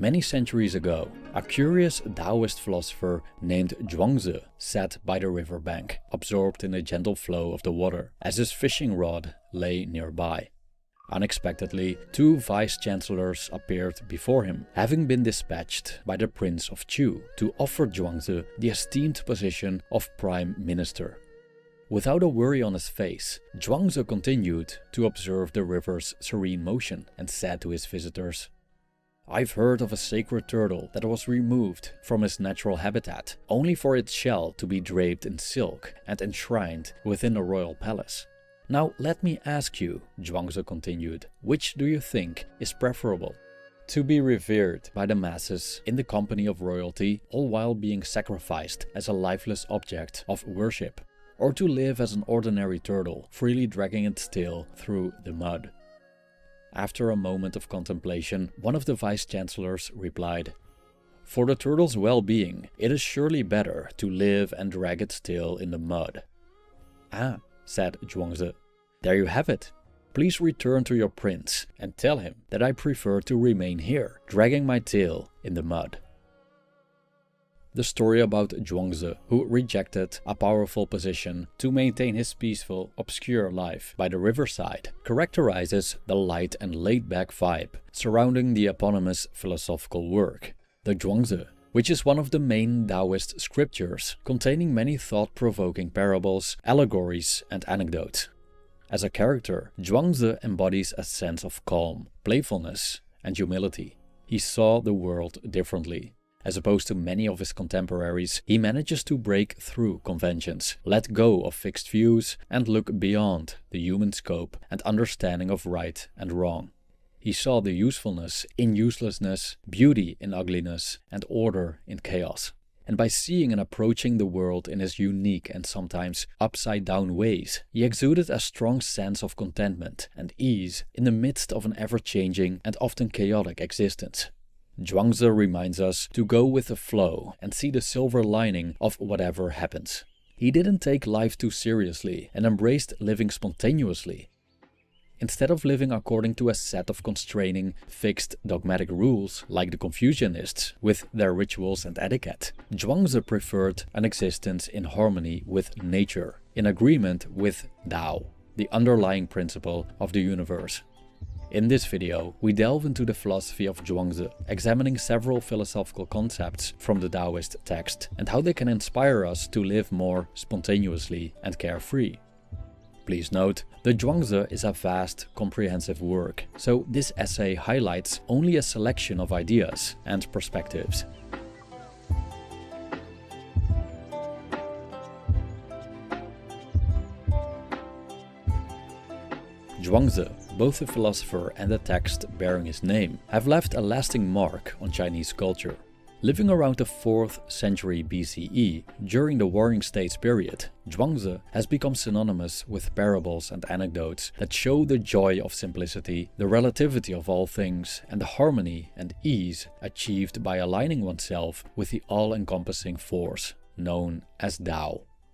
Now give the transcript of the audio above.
Many centuries ago, a curious Taoist philosopher named Zhuangzi sat by the river bank, absorbed in the gentle flow of the water, as his fishing rod lay nearby. Unexpectedly, two vice-chancellors appeared before him, having been dispatched by the Prince of Chu to offer Zhuangzi the esteemed position of Prime Minister. Without a worry on his face, Zhuangzi continued to observe the river's serene motion and said to his visitors, "I've heard of a sacred turtle that was removed from its natural habitat, only for its shell to be draped in silk and enshrined within the royal palace. Now let me ask you," Zhuangzi continued, "which do you think is preferable? To be revered by the masses in the company of royalty, all while being sacrificed as a lifeless object of worship, or to live as an ordinary turtle, freely dragging its tail through the mud?" After a moment of contemplation, one of the vice-chancellors replied, "For the turtle's well-being, it is surely better to live and drag its tail in the mud." "Ah," said Zhuangzi, "there you have it. Please return to your prince and tell him that I prefer to remain here, dragging my tail in the mud." The story about Zhuangzi, who rejected a powerful position to maintain his peaceful, obscure life by the riverside, characterizes the light and laid-back vibe surrounding the eponymous philosophical work, the Zhuangzi, which is one of the main Taoist scriptures, containing many thought-provoking parables, allegories and anecdotes. As a character, Zhuangzi embodies a sense of calm, playfulness and humility. He saw the world differently. As opposed to many of his contemporaries, he manages to break through conventions, let go of fixed views and look beyond the human scope and understanding of right and wrong. He saw the usefulness in uselessness, beauty in ugliness and order in chaos. And by seeing and approaching the world in his unique and sometimes upside-down ways, he exuded a strong sense of contentment and ease in the midst of an ever-changing and often chaotic existence. Zhuangzi reminds us to go with the flow and see the silver lining of whatever happens. He didn't take life too seriously and embraced living spontaneously. Instead of living according to a set of constraining, fixed dogmatic rules like the Confucianists with their rituals and etiquette, Zhuangzi preferred an existence in harmony with nature, in agreement with Tao, the underlying principle of the universe. In this video, we delve into the philosophy of Zhuangzi, examining several philosophical concepts from the Taoist text and how they can inspire us to live more spontaneously and carefree. Please note, the Zhuangzi is a vast, comprehensive work, so this essay highlights only a selection of ideas and perspectives. Zhuangzi, both the philosopher and the text bearing his name, have left a lasting mark on Chinese culture. Living around the 4th century BCE, during the Warring States period, Zhuangzi has become synonymous with parables and anecdotes that show the joy of simplicity, the relativity of all things, and the harmony and ease achieved by aligning oneself with the all-encompassing force known as Tao.